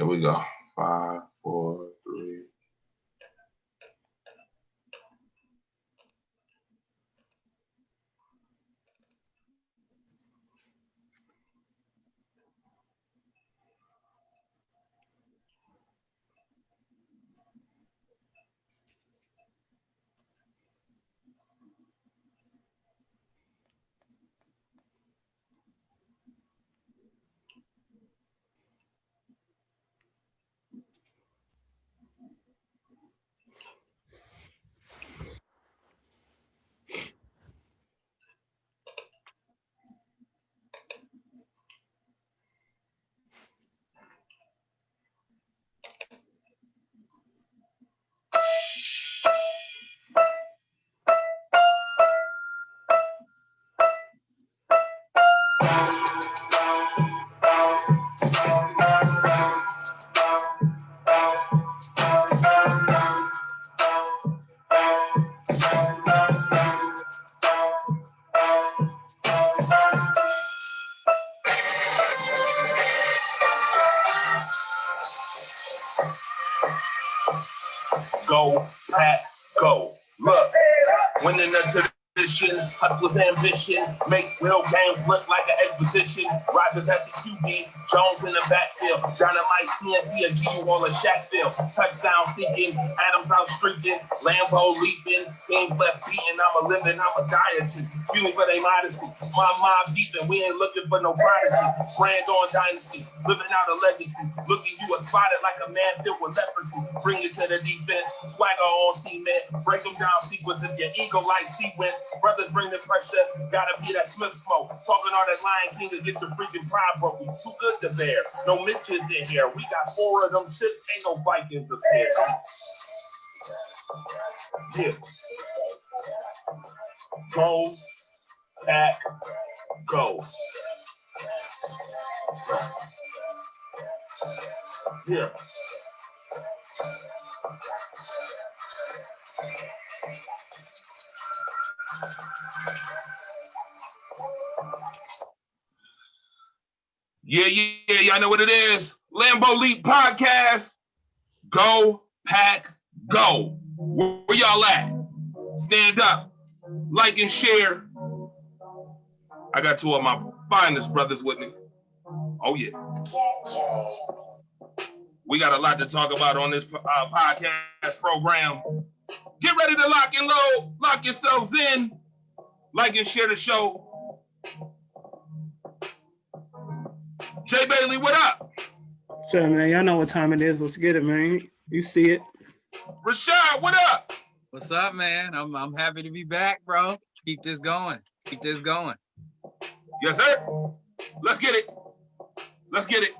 Here we go. 5, 4, 3. Go, Pat, go. Look, winning the division, hustler's ambition, make real games look like an exposition. Rogers at the QB, Jones in the backfield, Dynamite CNC, a G wall of Shackfield. Touchdown seeking, Adams out streaking, Lambeau leaping, games left beating. I'm a living, I'm a dieting, feeling for their modesty. My mob beefing, we ain't looking for no privacy. Brand on dynasty, living out a legacy. Looking you a spotted like a man filled with leprosy. Bring it to the defense, swagger on cement. Break them down sequences, your ego like sequence. Brothers bring the pressure, gotta be that Smith smoke. Talking all that Lion King to get your freaking pride broken. Too good to bear, no Mitches in here. We got 4 of them ships, ain't no Vikings up there. Yeah. Go, Pack, go. Yeah. Yeah, y'all know what it is. Lambeau Leap Podcast. Go, Pack, go. Where y'all at? Stand up, like and share. I got 2 of my finest brothers with me. Oh, yeah. We got a lot to talk about on this podcast program. Get ready to lock and load. Lock yourselves in. Like and share the show. Jay Bailey, what up? Sure, man. Y'all know what time it is. Let's get it, man. You see it. Rashad, what up? What's up, man? I'm happy to be back, bro. Keep this going. Keep this going. Yes, sir. Let's get it. Let's get it.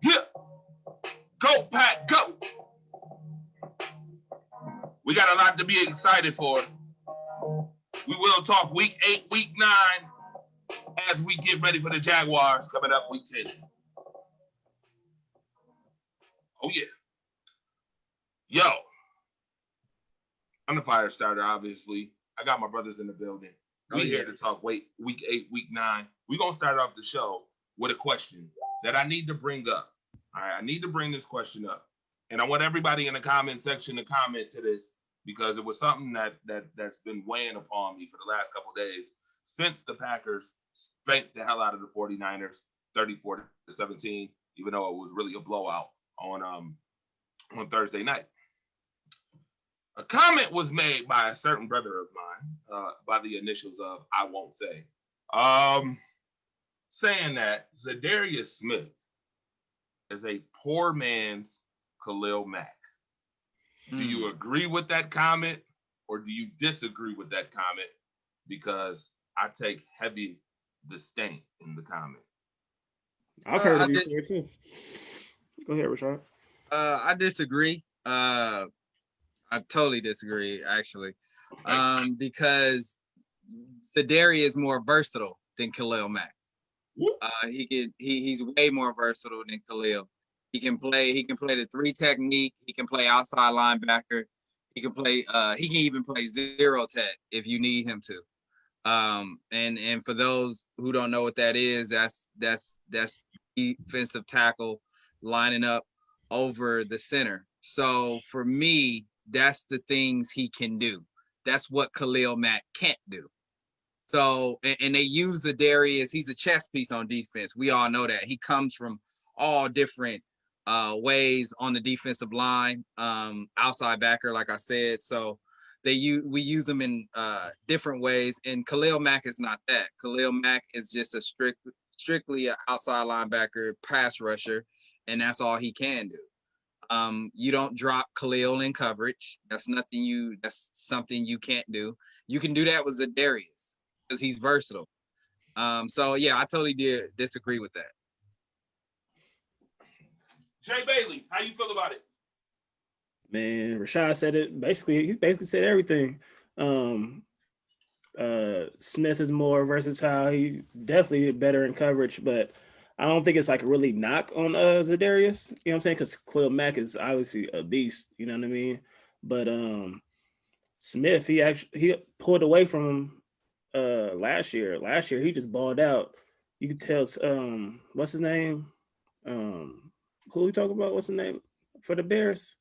Yeah. Go, Pat, go. We got a lot to be excited for. We will talk week 8, week 9, as we get ready for the Jaguars coming up week 10. Oh, yeah. Yo. I'm the fire starter, obviously. I got my brothers in the building. We're here to talk week 8, week 9. We're going to start off the show with a question that I need to bring up. All right, I need to bring this question up. And I want everybody in the comment section to comment to this because it was something that's been weighing upon me for the last couple of days since the Packers spanked the hell out of the 49ers 34-17, even though it was really a blowout on Thursday night. A comment was made by a certain brother of mine, by the initials of I won't say, saying that Zadarius Smith is a poor man's Khalil Mack. Do you agree with that comment or do you disagree with that comment? Because I take heavy disdain in the comment. I've heard it before too. Go ahead, Rashad. I disagree. I totally disagree, actually, because Zadarius is more versatile than Khalil Mack. He's way more versatile than Khalil. He can play the 3 technique. He can play outside linebacker. He can even play 0 tech if you need him to. And for those who don't know what that is, that's defensive tackle lining up over the center. So for me, that's the things he can do. That's what Khalil Mack can't do. So, and they use the Darius. He's a chess piece on defense. We all know that. He comes from all different ways on the defensive line, outside backer, like I said. So we use them in different ways. And Khalil Mack is not that. Khalil Mack is just a strictly an outside linebacker, pass rusher, and that's all he can do. You don't drop Khalil in coverage. That's something you can't do. You can do that with Zadarius because he's versatile. So yeah, I totally disagree with that. Jay Bailey, how you feel about it? Man, Rashad said it. He basically said everything. Smith is more versatile. He definitely better in coverage, but I don't think it's like a really knock on Zadarius. You know what I'm saying? Because Khalil Mack is obviously a beast. You know what I mean? But Smith, he pulled away from him last year. Last year he just balled out. You could tell. What's his name? Who we talking about? What's his name for the Bears?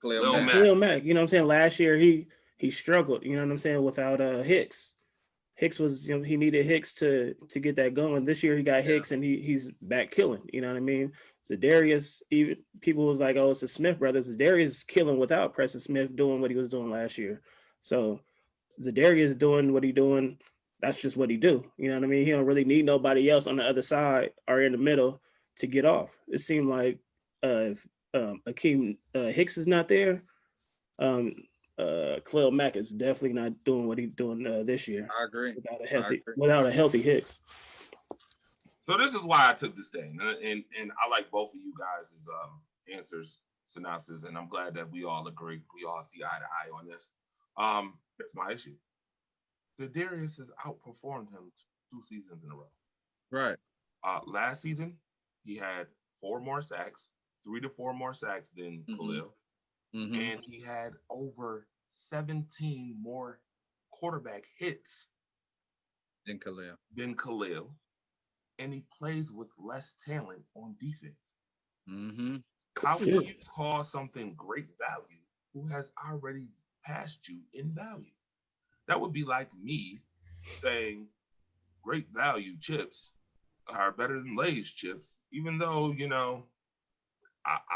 Khalil Mack. Khalil Mack. You know what I'm saying? Last year he struggled. You know what I'm saying? Without Hicks. Hicks was, he needed Hicks to get that going. This year he got Hicks and he's back killing. You know what I mean? Zadarius, even people was like, oh, it's the Smith brothers. Zadarius is killing without Preston Smith doing what he was doing last year. So Zadarius doing what he doing. That's just what he do. You know what I mean? He don't really need nobody else on the other side or in the middle to get off. It seemed like if Akeem Hicks is not there, Khalil Mack is definitely not doing what he's doing this year. I agree. Without a healthy Hicks. So this is why I took this thing, and I like both of you guys' answers, synopsis, and I'm glad that we all agree. We all see eye to eye on this. Here's my issue. Zadarius has outperformed him 2 seasons in a row. Right. Last season, he had 4 more sacks, 3 to 4 more sacks than Khalil. Mm-hmm. And he had over 17 more quarterback hits than Khalil. And he plays with less talent on defense. Mm-hmm. How can you call something great value who has already passed you in value? That would be like me saying great value chips are better than Lay's chips, even though,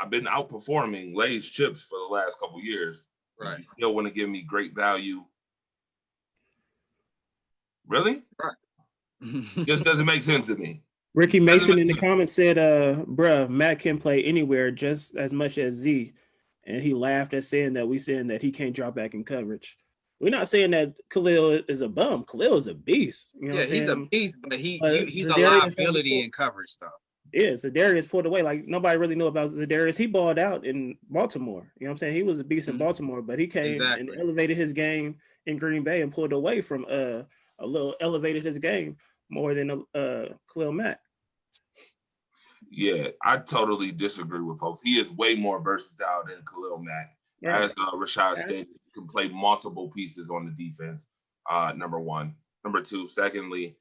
I've been outperforming Lay's chips for the last couple of years. Right. You still want to give me great value? Really? Right. Just doesn't make sense to me. Ricky Mason in the comments said, bruh, Matt can play anywhere just as much as Z. And he laughed at saying that we saying that he can't drop back in coverage. We're not saying that Khalil is a bum. Khalil is a beast. You know what I'm he's saying? A beast, but he's a liability in coverage stuff. Yeah, Zadarius pulled away. Like, nobody really knew about Zadarius. He balled out in Baltimore. You know what I'm saying? He was a beast in Baltimore, but he came and elevated his game in Green Bay and pulled away from elevated his game more than Khalil Mack. Yeah, I totally disagree with folks. He is way more versatile than Khalil Mack. Right. As Rashad stated, he can play multiple pieces on the defense. Number one. Number two, secondly,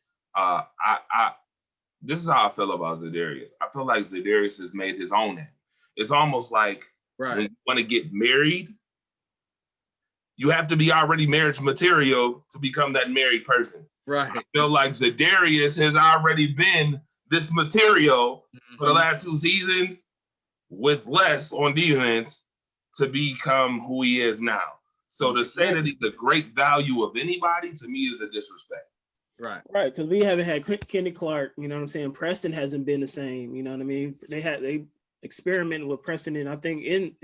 this is how I feel about Zadarius. I feel like Zadarius has made his own name. It's almost like when you want to get married, you have to be already marriage material to become that married person. Right. I feel like Zadarius has already been this material for the last 2 seasons with less on defense to become who he is now. So to say that he's a great value of anybody, to me, is a disrespect. Right, because we haven't had Kenny Clark. You know what I'm saying? Preston hasn't been the same. You know what I mean? They experimented with Preston, and I think in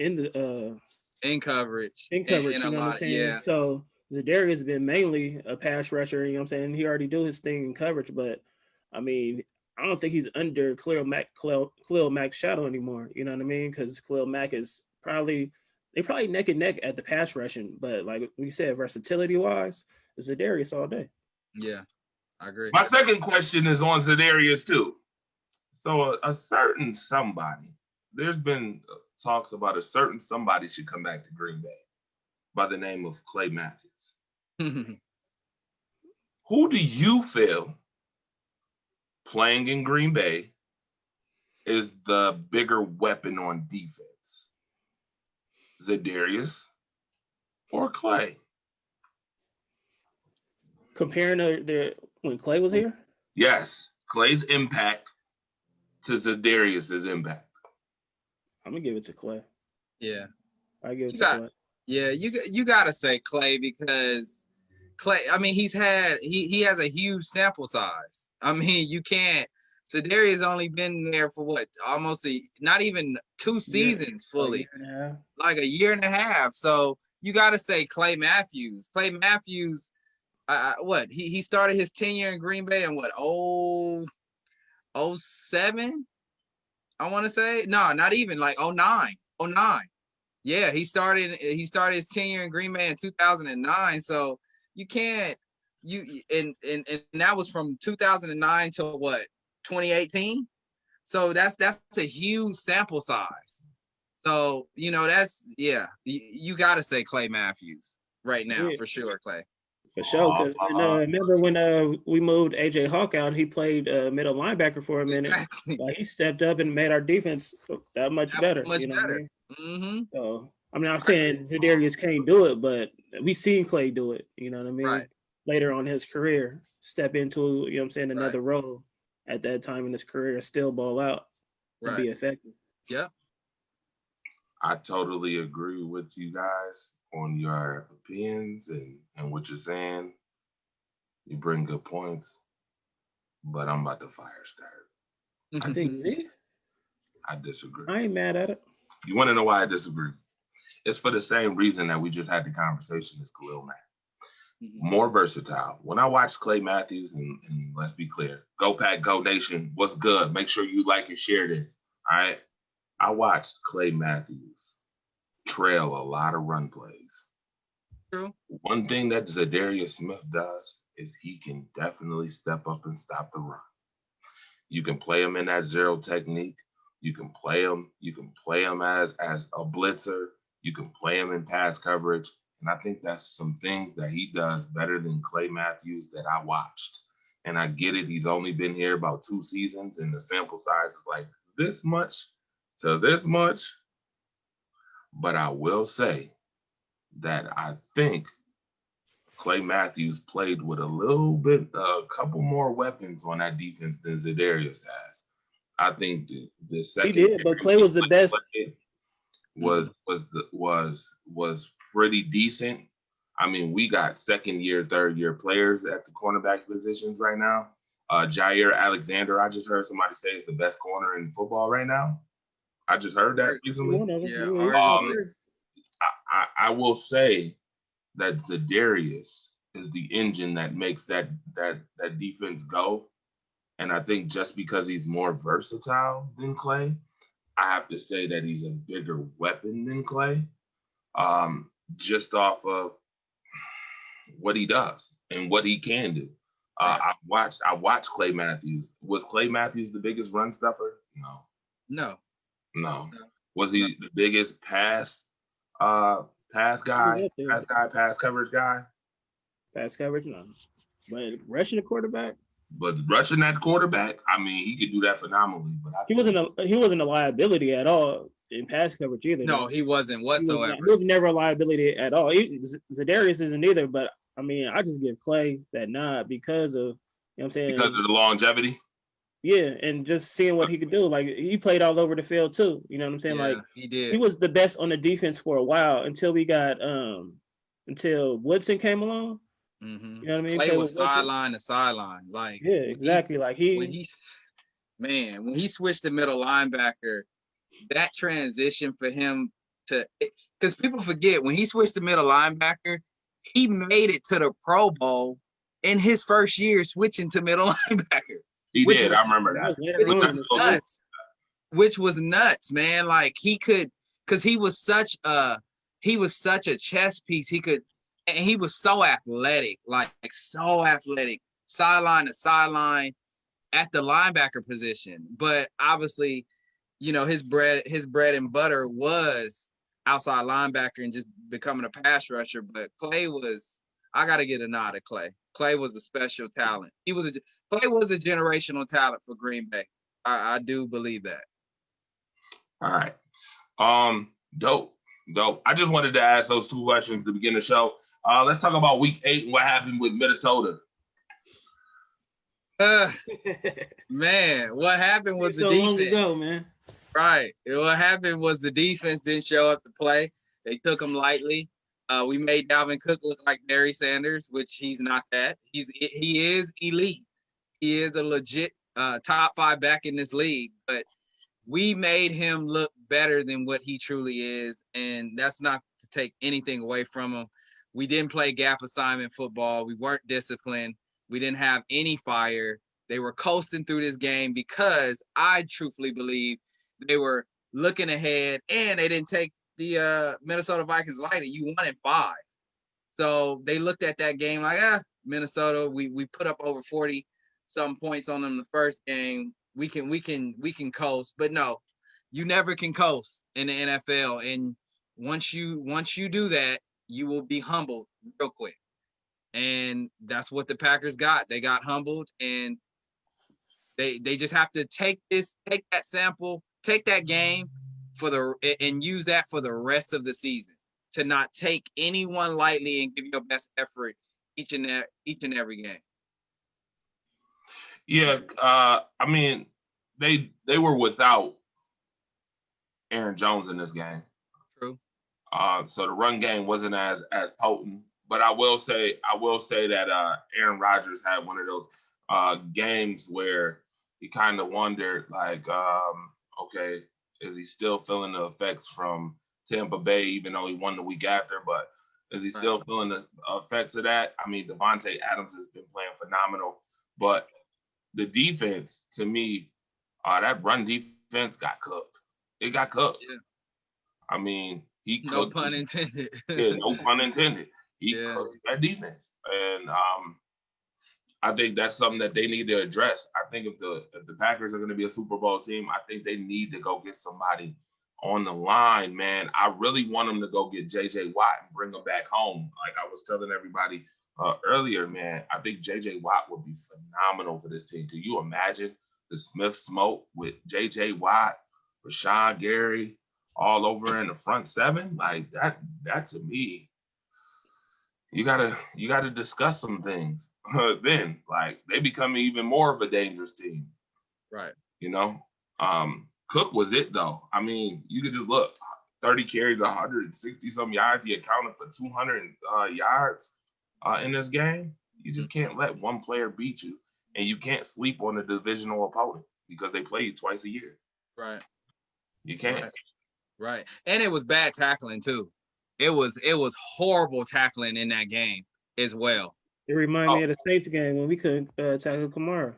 coverage, you know what I'm saying? Yeah. So Zadarius has been mainly a pass rusher. You know what I'm saying? He already do his thing in coverage, but I mean, I don't think he's under Khalil Mack's shadow anymore. You know what I mean? Because Khalil Mack is probably neck and neck at the pass rushing, but like we said, versatility wise, it's Zadarius all day. Yeah. I agree. My second question is on Zadarius too. So a certain somebody, there's been talks about a certain somebody should come back to Green Bay by the name of Clay Matthews. Who do you feel playing in Green Bay is the bigger weapon on defense? Zadarius or Clay? Comparing the when Clay was here, Yes, Clay's impact to Zadarius's impact. I'm gonna give it to Clay. Yeah, I give it you to got. Clay. Yeah, you gotta say Clay because Clay. I mean, he has a huge sample size. I mean, you can't. Sedarius only been there for what, almost not even 2 seasons fully, like a year and a half. So you got to say Clay Matthews. Clay Matthews, what he started his tenure in Green Bay in what, 07? I want to say no, not even like 09. 09. Yeah, he started his tenure in Green Bay in 2009. So you can't and that was from 2009 to what, 2018. So that's a huge sample size. So that's you got to say Clay Matthews right now for sure, Clay. For sure, because remember when we moved AJ Hawk out, he played middle linebacker for a minute. Exactly. Like, he stepped up and made our defense that much better. Much you know better. What I mean? Mm-hmm. So I'm not saying Zadarius can't do it, but we seen Clay do it. You know what I mean? Right. Later on in his career, step into another Right. role at that time in his career, still ball out and be effective. Yeah. I totally agree with you guys on your opinions and what you're saying. You bring good points, but I'm about to fire start. I think I disagree. I ain't mad at it. You want to know why I disagree? It's for the same reason that we just had the conversation as Khalil Mack. More versatile. When I watch Clay Matthews, and let's be clear, Go Pack, Go Nation, what's good? Make sure you like and share this. All right. I watched Clay Matthews trail a lot of run plays. True. One thing that Zadarius Smith does is he can definitely step up and stop the run. You can play him in that zero technique. You can play him. You can play him as a blitzer. You can play him in pass coverage. And I think that's some things that he does better than Clay Matthews that I watched. And I get it. He's only been here about 2 seasons, and the sample size is like this much to this much. But I will say that I think Clay Matthews played with a couple more weapons on that defense than Zadarius has. I think the second he did, but Clay was the best. Was pretty decent. I mean, we got second year, third year players at the cornerback positions right now. Jair Alexander, I just heard somebody say is the best corner in football right now. I just heard that recently. I will say that Zadarius is the engine that makes that defense go. And I think just because he's more versatile than Clay, I have to say that he's a bigger weapon than Clay, just off of what he does and what he can do. I watched Clay Matthews. Was Clay Matthews the biggest run stuffer? No. Was he the biggest pass guy? Pass coverage guy? Pass coverage, no. But rushing the quarterback? But rushing that quarterback, I mean, he could do that phenomenally. But he wasn't a liability at all in pass coverage either. No, he wasn't whatsoever. He was never a liability at all. Zadarius isn't either. But I mean, I just give Clay that nod because of what I'm saying. Because of the longevity. Yeah, and just seeing what he could do. Like, he played all over the field too. You know what I'm saying? Yeah, like, he did. He was the best on the defense for a while until we got until Woodson came along. Mm-hmm. You know what I mean? Clay was sideline to sideline. Like, yeah, exactly. When he switched to middle linebacker, that transition for him to, because people forget when he switched to middle linebacker, he made it to the Pro Bowl in his first year switching to middle linebacker. He did. I remember that. Which was nuts, man. Like, he could, because he was such a chess piece. And he was so athletic, like so athletic, sideline to sideline at the linebacker position. But obviously, his bread and butter was outside linebacker and just becoming a pass rusher. But Clay I got to get a nod at Clay. Clay was a special talent. Clay was a generational talent for Green Bay. I do believe that. All right. Dope. I just wanted to ask those two questions to begin the show. Let's talk about week 8 and what happened with Minnesota. Man, what happened was the so defense. long ago, man. Right. What happened was the defense didn't show up to play. They took him lightly. We made Dalvin Cook look like Barry Sanders, which he is elite. He is a legit top 5 back in this league, but we made him look better than what he truly is, and that's not to take anything away from him. We didn't play gap assignment football. We weren't disciplined. We didn't have any fire. They were coasting through this game because I truthfully believe they were looking ahead, and they didn't take the Minnesota Vikings lightly. You won at 5. So they looked at that game like, Minnesota, we put up over 40 some points on them the first game. We can coast, but no, you never can coast in the NFL. And once you do that, you will be humbled real quick. And that's what the Packers got. They got humbled, and they just have to take that sample, take that game and use that for the rest of the season, to not take anyone lightly and give your best effort each and every game. Yeah, I mean, they were without Aaron Jones in this game. True. So the run game wasn't as potent. But I will say that Aaron Rodgers had one of those games where he kind of wondered, like, okay, is he still feeling the effects from Tampa Bay, even though he won the week after? But is he still feeling the effects of that? I mean, Devontae Adams has been playing phenomenal, but the defense, to me, that run defense got cooked. It got cooked. Yeah. I mean, he cooked. No pun intended. Yeah, no pun intended. He cooked that defense, and I think that's something that they need to address. I think if the Packers are going to be a Super Bowl team, I think they need to go get somebody on the line, man. I really want them to go get J.J. Watt and bring him back home. Like I was telling everybody earlier, man, I think J.J. Watt would be phenomenal for this team. Can you imagine the Smith smoke with J.J. Watt, Rashawn Gary, all over in the front 7? Like that to me, you gotta discuss some things. Then, like, they become even more of a dangerous team. Right. You know? Cook was it though. I mean, you could just look, 30 carries, 160 some yards. He accounted for 200 yards in this game. You just can't let one player beat you, and you can't sleep on a divisional opponent because they play you twice a year. Right. You can't. Right. And it was bad tackling too. It was horrible tackling in that game as well. It reminded me of the Saints game when we couldn't tackle Kamara.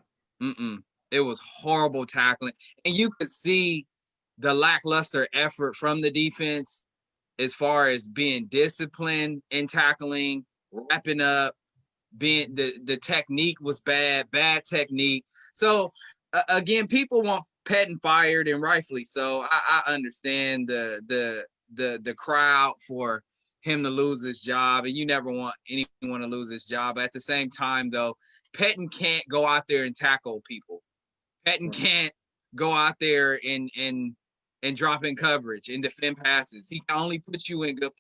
It was horrible tackling, and you could see the lackluster effort from the defense as far as being disciplined in tackling, wrapping up, being the technique was bad technique. So again, people want Pettin fired, and rightfully so. I understand the crowd for him to lose his job, and you never want anyone to lose his job. At the same time, though, Pettin can't go out there and tackle people. Pettin can't go out there and drop in coverage and defend passes. He can only put you in good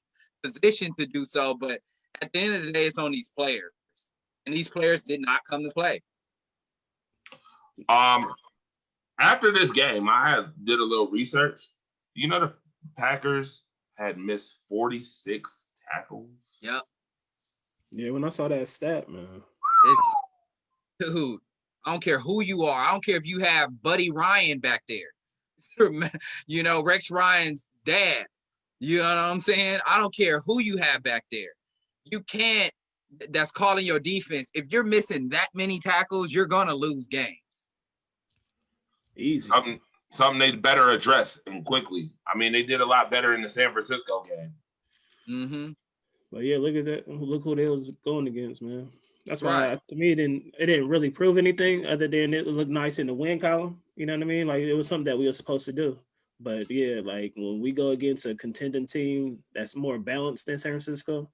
position to do so, but at the end of the day, it's on these players, and these players did not come to play. After this game, I did a little research. You know, the Packers had missed 46 tackles. Yep. Yeah, when I saw that stat, man. Dude, I don't care who you are. I don't care if you have Buddy Ryan back there. You know, Rex Ryan's dad. You know what I'm saying? I don't care who you have back there. You can't, that's calling your defense. If you're missing that many tackles, you're going to lose games. Easy. Something they better address and quickly. I mean, they did a lot better in the San Francisco game. Mm-hmm. But yeah, look at that. Look who they was going against, man. That's why to me it didn't really prove anything other than it looked nice in the win column. You know what I mean? Like it was something that we were supposed to do. But yeah, like when we go against a contending team that's more balanced than San Francisco,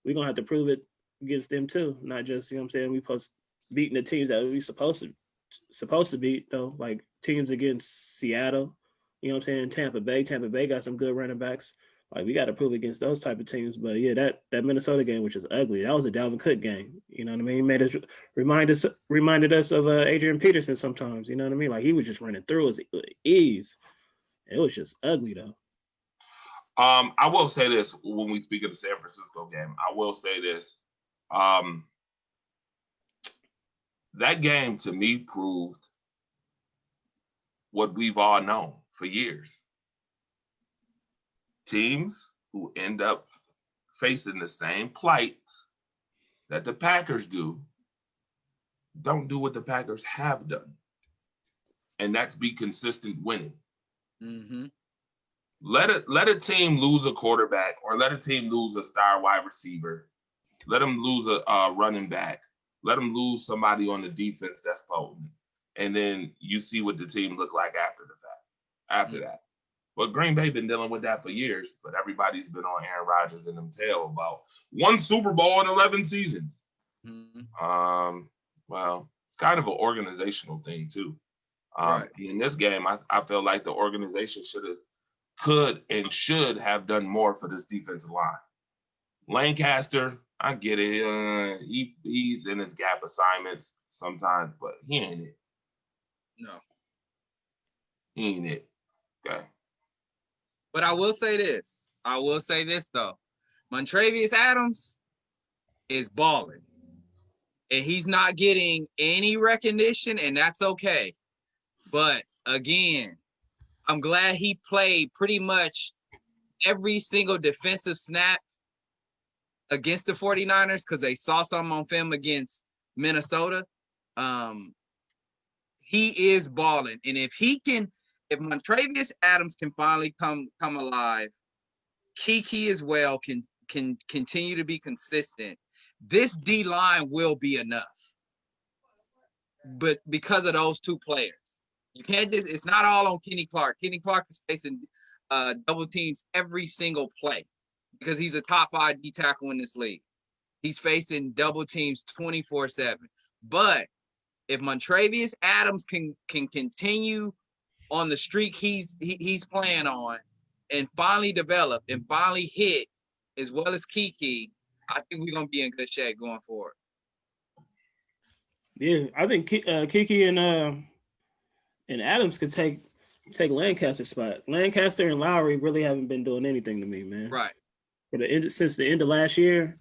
we're gonna have to prove it against them too. Not just, you know what I'm saying, we post beating the teams that we supposed to beat though, like teams against Seattle, You know what I'm saying? Tampa Bay got some good running backs. Like we got to prove against those type of teams. But yeah, that Minnesota game, which is ugly, that was a Dalvin Cook game. You know what I mean? He made us reminded us of Adrian Peterson sometimes. You know what I mean? Like he was just running through us with ease. It was just ugly though. I will say this when we speak of the San Francisco game. I will say this. That game to me proved what we've all known for years. Teams who end up facing the same plight that the Packers do don't do what the Packers have done. And that's be consistent winning. Mm-hmm. Let a team lose a quarterback or let a team lose a star wide receiver. Let them lose a running back. Let them lose somebody on the defense that's potent. And then you see what the team look like after the fact. After that. But Green Bay been dealing with that for years, but everybody's been on Aaron Rodgers and them tail about one Super Bowl in 11 seasons. Mm-hmm. Well, it's kind of an organizational thing too. Right. In this game, I feel like the organization could and should have done more for this defensive line. Lancaster, I get it. He's in his gap assignments sometimes, but he ain't it. No. He ain't it. Okay. But I will say this. Though. Montravius Adams is balling. And he's not getting any recognition, and that's okay. But again, I'm glad he played pretty much every single defensive snap against the 49ers because they saw something on film against Minnesota. He is balling. And if Montravius Adams can finally come alive, Kiki as well can continue to be consistent, this D-line will be enough. But because of those two players. You can't it's not all on Kenny Clark. Kenny Clark is facing double teams every single play because he's a top 5 D tackle in this league. He's facing double teams 24/7. But if Montravius Adams can continue on the streak he's playing on and finally develop and finally hit as well as Kiki, I think we're gonna be in good shape going forward. Yeah, I think Kiki and Adams could take Lancaster's spot. Lancaster and Lowry really haven't been doing anything to me, man. Right. Since the end of last year,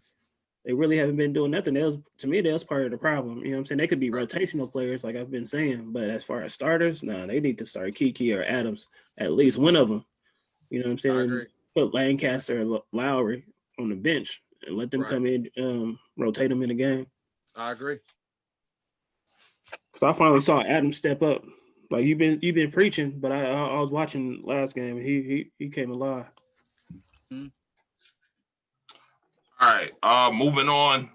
they really haven't been doing nothing. To me, that was part of the problem. You know what I'm saying? They could be rotational players, like I've been saying, but as far as starters, they need to start Kiki or Adams, at least one of them. You know what I'm saying? I agree. Put Lancaster or Lowry on the bench and let them come in, rotate them in the game. I agree. Because I finally saw Adams step up. Like you've been preaching, but I was watching last game. He came alive. Mm-hmm. All right. Moving on.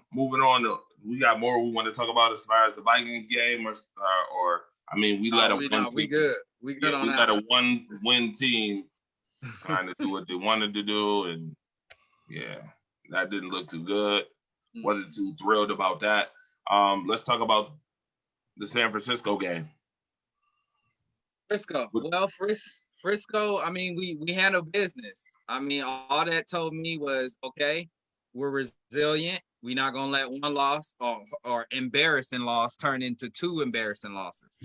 We got more we want to talk about as far as the Vikings game, or I mean, we let we good. We good on that. We let a one-win team kind of do what they wanted to do, and yeah, that didn't look too good. Wasn't too thrilled about that. Let's talk about the San Francisco game. Frisco. Well, Frisco, I mean, we handle business. I mean, all that told me was, okay, we're resilient. We're not going to let one loss or embarrassing loss turn into 2 embarrassing losses.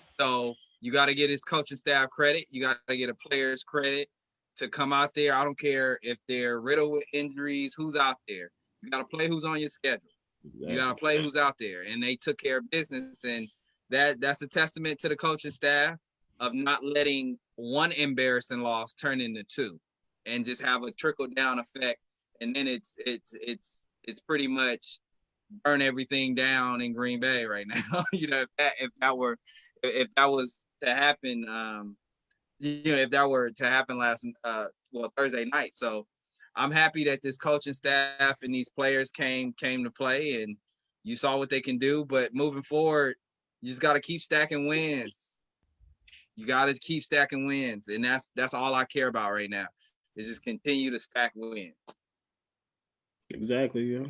So you got to get his coaching staff credit. You got to get the players credit to come out there. I don't care if they're riddled with injuries, who's out there. You got to play who's on your schedule. Exactly. You got to play who's out there. And they took care of business. And that's a testament to the coaching staff of not letting one embarrassing loss turn into 2 and just have a trickle down effect. And then it's pretty much burn everything down in Green Bay right now. You know, if that was to happen, if that were to happen last Thursday night. So I'm happy that this coaching staff and these players came to play, and you saw what they can do. But moving forward, you just got to keep stacking wins. You got to keep stacking wins, and that's all I care about right now. Is just continue to stack wins. Exactly. Yeah,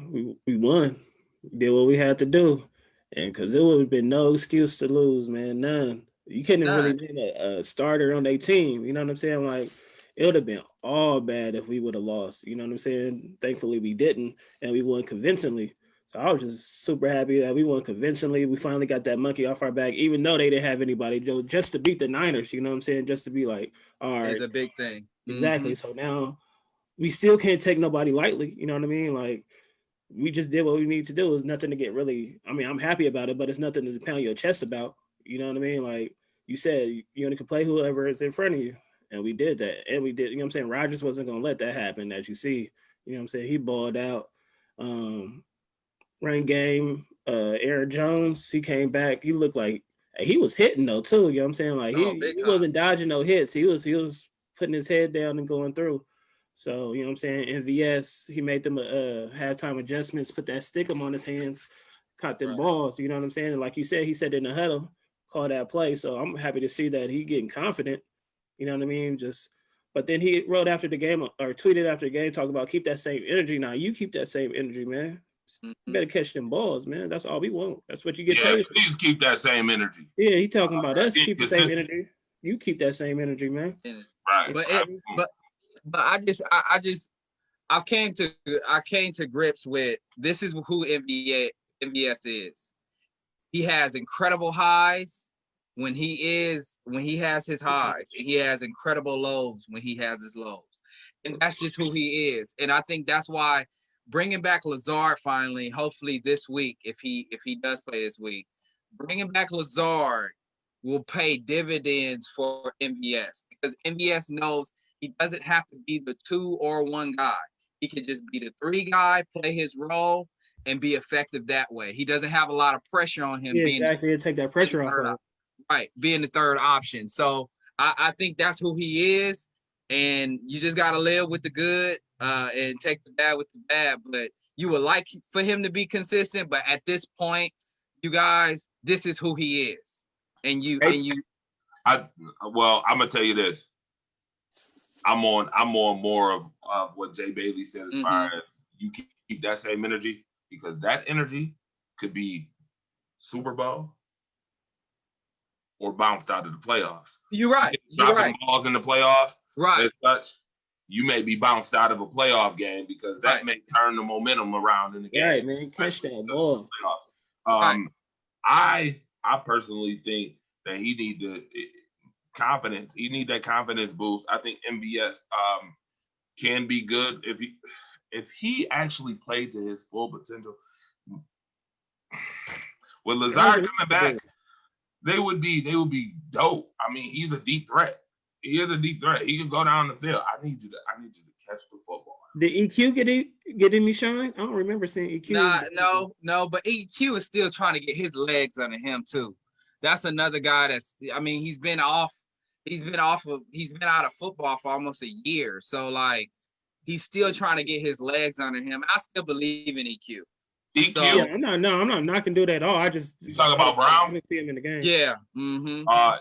we won. We did what we had to do, and because there would have been no excuse to lose, man. None. You couldn't have really None. been a starter on their team. You know what I'm saying? Like it would have been all bad if we would have lost. You know what I'm saying? Thankfully we didn't, and we won convincingly. So I was just super happy that we won convincingly. We finally got that monkey off our back, even though they didn't have anybody, Joe, just to beat the Niners. You know what I'm saying? Just to be like, all Is right, a big thing. exactly. So now we still can't take nobody lightly. You know what I mean? Like we just did what we need to do. It's nothing to get really. I mean, I'm happy about it, but it's nothing to pound your chest about. You know what I mean? Like you said, you only can play whoever is in front of you, and we did that, and we did. You know what I'm saying? Rodgers wasn't gonna let that happen, as you see. You know what I'm saying? He balled out. Run game. Aaron Jones, he came back. He looked like he was hitting though too. You know what I'm saying? Like Oh, he, big he time. wasn't dodging no hits. He was putting his head down and going through. So you know what I'm saying? In VS, he made them halftime adjustments, put that stickum on his hands, caught them Right. balls. You know what I'm saying? And like you said, he said in the huddle, call that play. So I'm happy to see that he getting confident. You know what I mean? But then he wrote after the game or tweeted after the game, talking about keep that same energy. Now you keep that same energy, man. You better catch them balls, man. That's all we want. That's what you get Yeah, paid for. please keep that same energy. Yeah, he talking about Right. us. Keep the same energy. You keep that same energy, man. Right. But I came to grips with this is who MVS is. He has incredible highs when he has his highs, and he has incredible lows when he has his lows. And that's just who he is. And I think that's why bringing back Lazard finally, hopefully this week, if he does play this week, bringing back Lazard will pay dividends for MVS because MVS knows he doesn't have to be the 2 or 1 guy. He can just be the 3 guy, play his role, and be effective that way. He doesn't have a lot of pressure on him. Yeah, exactly. Take that pressure off of him. Right, being the third option. So I think that's who he is, and you just got to live with the good and take the bad with the bad. But you would like for him to be consistent, but at this point, you guys, this is who he is, and you. I'm gonna tell you this. I'm on more of what Jay Bailey said as far as you keep that same energy, because that energy could be Super Bowl or bounced out of the playoffs. You're right. You're right. Balls in the playoffs, right? As such, you may be bounced out of a playoff game because that may turn the momentum around in the game. Right, man. Catch that ball. I personally think that he need the confidence. He need that confidence boost. I think MVS can be good if he actually played to his full potential. With Lazard coming back, they would be dope. I mean, he's a deep threat. He is a deep threat. He can go down the field. I need you to catch the football. Did EQ get any shine? I don't remember seeing EQ. No, but EQ is still trying to get his legs under him too. That's another guy he's been out of football for almost a year. So like he's still trying to get his legs under him. I still believe in EQ. EQ? So, yeah, I'm not knocking do that at all. I just talk about Brown. I didn't see him in the game. Yeah.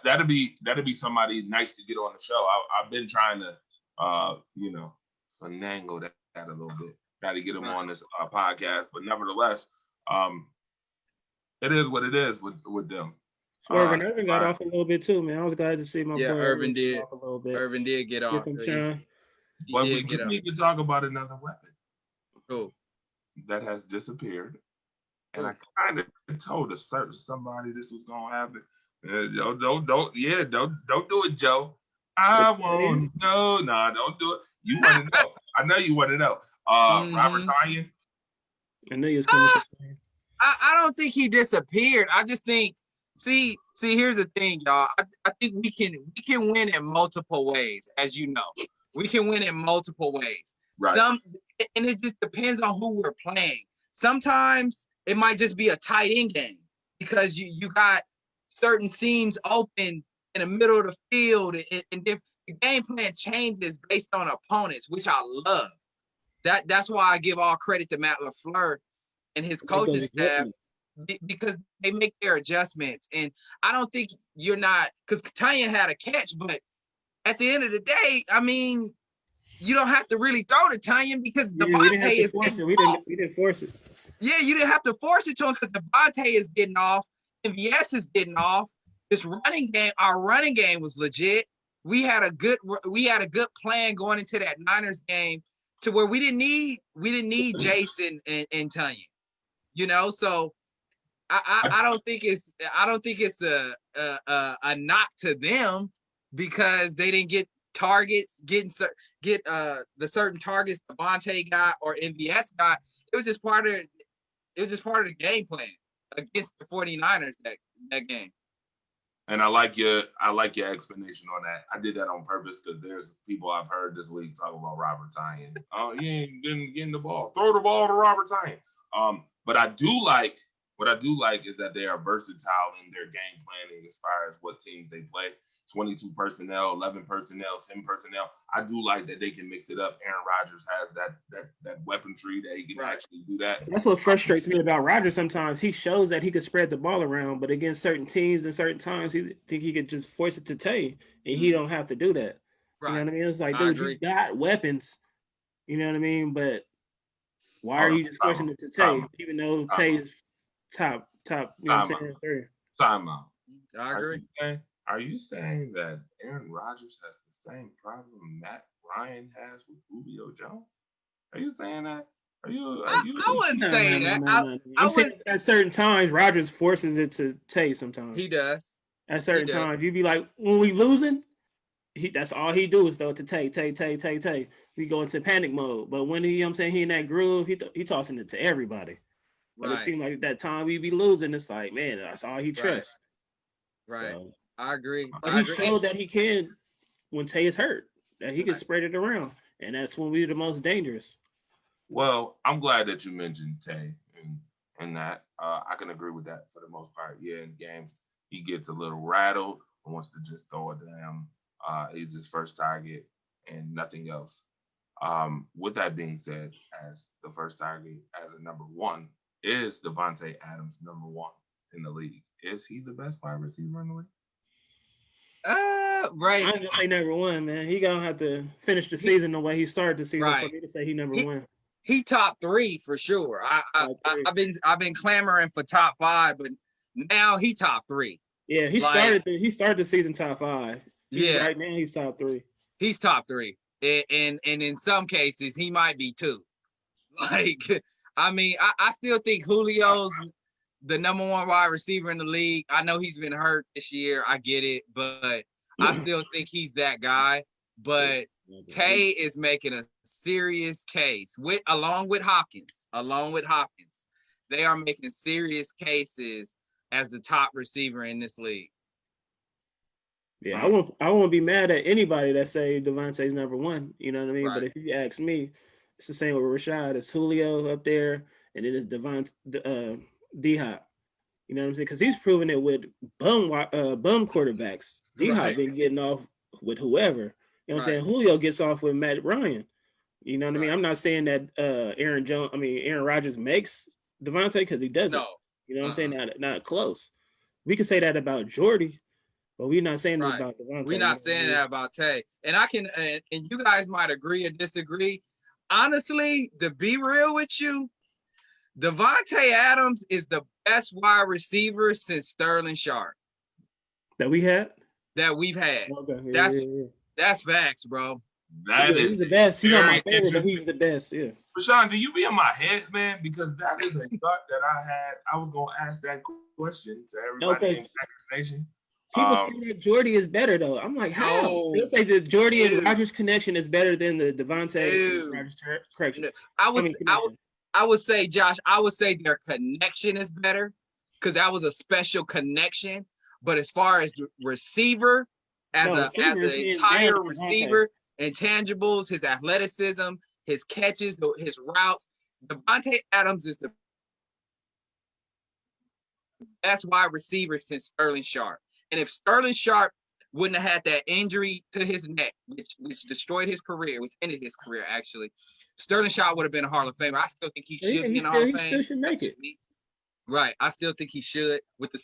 That'd be somebody nice to get on the show. I've been trying to finagle that a little bit. Got to get him on this podcast, but nevertheless, it is what it is with them. Irvin got off a little bit too, man. I was glad to see my boy. Irvin did. Off a little bit. Irvin did get off. But we need to talk about another weapon. Cool. That has disappeared, and I kind of told somebody this was gonna happen. Don't do it, Joe. I won't. No, don't do it. You want to know? I know you want to know. Robert Tonyan. I knew he was coming. I don't think he disappeared. I just think. See. Here's the thing, y'all. I think we can win in multiple ways, as you know. We can win in multiple ways. Right. And it just depends on who we're playing. Sometimes it might just be a tight end game because you got certain seams open in the middle of the field, and the game plan changes based on opponents, which I love. That's why I give all credit to Matt LaFleur and his coaching staff, because they make their adjustments. And I don't think because Tanya had a catch, but at the end of the day, I mean, you don't have to really throw to Tanya because Devontae is getting off. We didn't force it. Yeah, you didn't have to force it to him because Devontae is getting off, MVS is getting off, this running game, our running game was legit. We had a good plan going into that Niners game to where we didn't need Jason and Tanya, you know. So I don't think it's a knock to them because they didn't get targets, get the certain targets Devontae got or MVS got. It was just part of the game plan against the 49ers that game. And I like your explanation on that. I did that on purpose because there's people I've heard this week talk about Robert Tyan. Oh, you ain't getting the ball. Throw the ball to Robert Tyan. But what I do like is that they are versatile in their game planning as far as what teams they play. 22 personnel, 11 personnel, 10 personnel. I do like that they can mix it up. Aaron Rodgers has that weaponry that he can actually do that. That's what frustrates me about Rodgers sometimes. He shows that he could spread the ball around, but against certain teams and certain times, he think he could just force it to Tay, and he don't have to do that. Right. You know what I mean? It's like, dude, you got weapons. You know what I mean? But why are you just forcing it to Tay, even though Tay's top, you know what I'm saying? Time out. I agree. Are you saying that Aaron Rodgers has the same problem Matt Ryan has with Julio Jones? Are you saying that? I wouldn't say that. I'm saying at certain times, Rodgers forces it to Tay sometimes. He does. At certain times, you be like, when we losing, that's all he do is throw it to Tay. We go into panic mode. But when he in that groove, he tossing it to everybody. But it seemed like that time we be losing, it's like, man, that's all he trusts. Right. So, I agree. He showed that he can when Tay is hurt, that he can spread it around, and that's when we're the most dangerous. Well, I'm glad that you mentioned Tay and that. I can agree with that for the most part. Yeah, in games he gets a little rattled and wants to just throw it to him. He's his first target and nothing else. With that being said, as the first target as a number one is Devontae Adams, number one in the league. Is he the best wide receiver in the league? Right. I'm gonna say number one, man. He gonna have to finish the season the way he started the season for me to say he number one. He top three for sure. I've been clamoring for top five, but now he top three. Yeah, he started the season top five. Right now he's top three. He's top three, and in some cases he might be two. Like, I mean, I still think Julio's the number one wide receiver in the league. I know he's been hurt this year. I get it, but I still think he's that guy. But Tay is making a serious case along with Hopkins. They are making serious cases as the top receiver in this league. Yeah, I won't be mad at anybody that say Devontae's number one. You know what I mean? Right. But if you ask me, it's the same with Rashad. It's Julio up there, and it is D-Hop. You know what I'm saying? Because he's proven it with bum quarterbacks. D-Hop been getting off with whoever. You know what I'm saying? Julio gets off with Matt Ryan. You know what I mean? I'm not saying that Aaron Rodgers makes Devontae because he doesn't. No. You know what I'm saying? Not close. We can say that about Jordy, but we're not saying that about Devontae. We're not saying that about Tay. And I can and you guys might agree or disagree. Honestly, to be real with you, Devontae Adams is the best wide receiver since Sterling Sharp. That we've had? Okay. That's facts, bro. He's the best. He's not my favorite, but he's the best. Yeah. Rashawn, do you be in my head, man? Because that is a thought that I had. I was gonna ask that question to everybody in the Nation. People say that Jordy is better though. I'm like, how? They'll say the Jordy and Rodgers connection is better than the Devontae and Rodgers connection. I would say, Josh, I would say their connection is better because that was a special connection. But as far as receiver, as an entire receiver, intangibles, his athleticism, his catches, his routes, Devontae Adams is the best wide receiver since Sterling Sharp. And if Sterling Sharp wouldn't have had that injury to his neck, which destroyed his career, which ended his career actually, Sterling Sharp would have been a Hall of Famer. I still think he should be in the Hall of Fame. He still should make it. Right. I still think he should. With the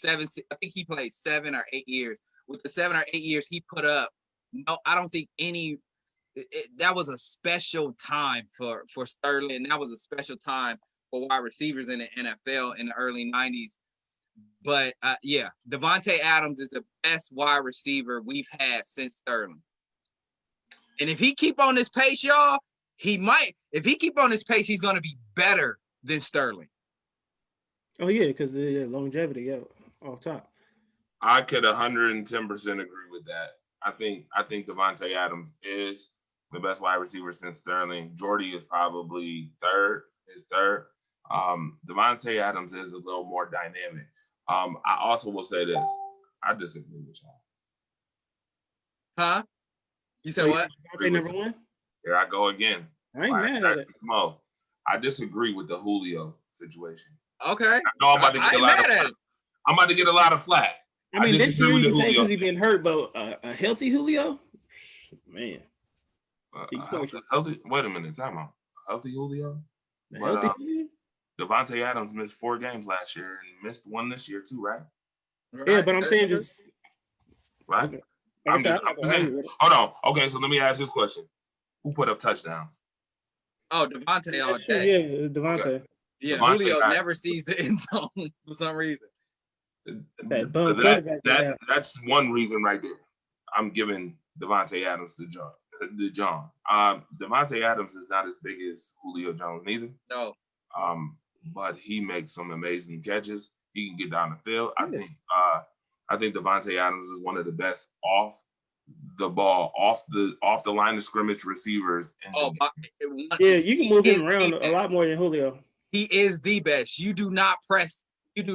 I think he played 7 or 8 years. With the 7 or 8 years he put up, no, I don't think that was a special time for Sterling. That was a special time for wide receivers in the NFL in the early 90s. But yeah, Devontae Adams is the best wide receiver we've had since Sterling. And if he keep on this pace, y'all, he might. If he keep on this pace, he's going to be better than Sterling. Oh yeah, because the longevity, off top. I could 110% agree with that. I think Devontae Adams is the best wide receiver since Sterling. Jordy is probably third. Devontae Adams is a little more dynamic. I also will say this. I disagree with y'all. Huh? You said what? Devontae number one? Here I go again. I ain't mad at it. I disagree with the Julio situation. Okay. I know I'm about to get a lot of flack. I'm about to get a lot a flack. I mean, this year you can say because he's been hurt, but a healthy Julio, man. Healthy. Wait a minute, time out. Healthy Julio. Healthy Julio. Devontae Adams missed 4 games last year and missed 1 this year too, right? Yeah, but I'm saying just right. Okay. I'm saying, hold on. Okay, so let me ask this question: who put up touchdowns? Oh, Devontae all day. Yeah, Devontae. Okay. Yeah, Devontae Julio never sees the end zone for some reason. That's one reason right there. I'm giving Devontae Adams the John. Devontae Adams is not as big as Julio Jones neither. No. But he makes some amazing catches. He can get down the field. Yeah. I think Devontae Adams is one of the best off the ball, off the line of scrimmage receivers. Yeah, you can move him around a lot more than Julio. He is the best. You do not press. If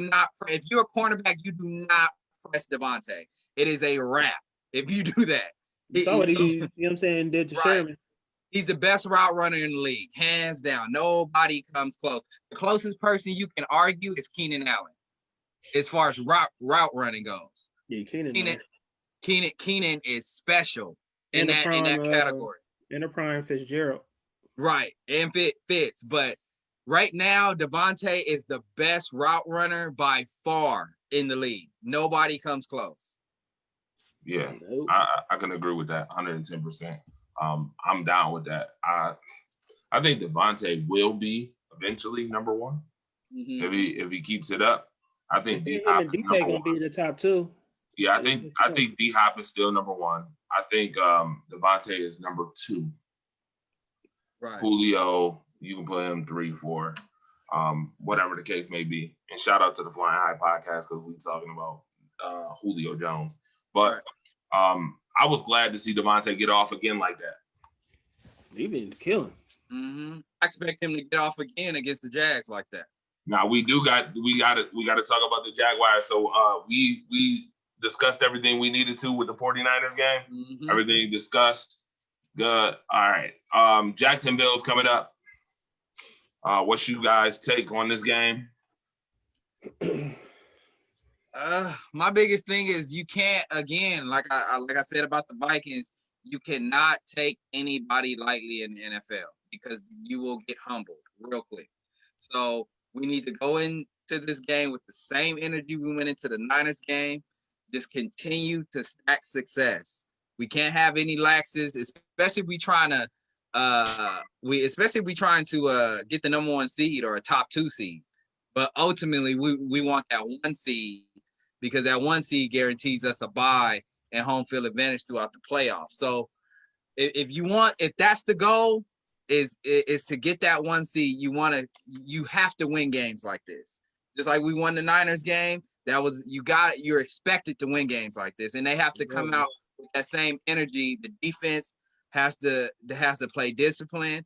you're a cornerback, you do not press Devontae. It is a wrap if you do that. You know what I'm saying, did to Sherman. He's the best route runner in the league, hands down. Nobody comes close. The closest person you can argue is Keenan Allen, as far as route running goes. Yeah, Keenan is special in that category. In the prime Fitzgerald. Right, and fits. But right now, Devontae is the best route runner by far in the league. Nobody comes close. Yeah, I can agree with that 110%. I'm down with that. I think Devontae will be eventually number one if he keeps it up. I think D-Hop is gonna be the top 2. Yeah, I think D-Hop is still number 1. I think Devontae is number 2. Right. Julio, you can put him 3, 4, whatever the case may be. And shout out to the Flying High podcast because we're talking about Julio Jones. But I was glad to see Devontae get off again like that. He been killing. Mm-hmm. I expect him to get off again against the Jags like that. Now we got to talk about the Jaguars. So we discussed everything we needed to with the 49ers game. Mm-hmm. Everything discussed. Good. All right. Jacksonville's coming up. What's you guys' take on this game? My biggest thing is you can't, again, like I said about the Vikings, you cannot take anybody lightly in the NFL because you will get humbled real quick. So we need to go into this game with the same energy we went into the Niners game. Just continue to stack success. We can't have any laxes, especially if we trying to get the number 1 seed or a top 2 seed. But ultimately, we want that 1 seed because that 1 seed guarantees us a bye and home field advantage throughout the playoffs. So if that's the goal, is to get that 1 seed, you have to win games like this. Just like we won the Niners game, you're expected to win games like this, and they have to come out with that same energy. The defense has to play discipline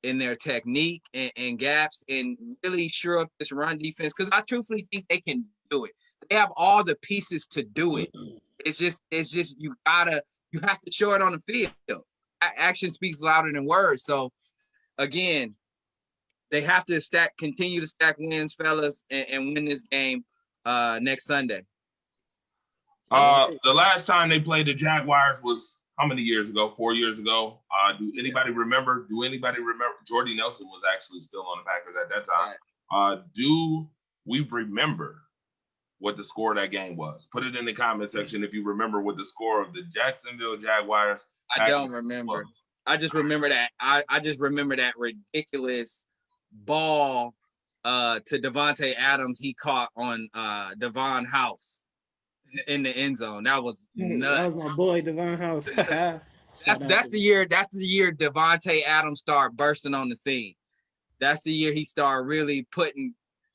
in their technique and gaps and really shore up this run defense because I truthfully think they can do it. They have all the pieces to do it. It's just you have to show it on the field. Action speaks louder than words. So again, they have to continue to stack wins, fellas, and win this game next Sunday. The last time they played the Jaguars was how many years ago? 4 years ago. Do anybody remember? Jordy Nelson was actually still on the Packers at that time. Right. Do we remember what the score of that game was? Put it in the comment section if you remember what the score of the Jacksonville Jaguars. I don't remember. Was. I just remember that. I just remember that ridiculous ball to Devontae Adams, he caught on Devon House in the end zone. That was nuts. That was my boy Devon House. That's the year Devontae Adams started bursting on the scene. That's the year he started really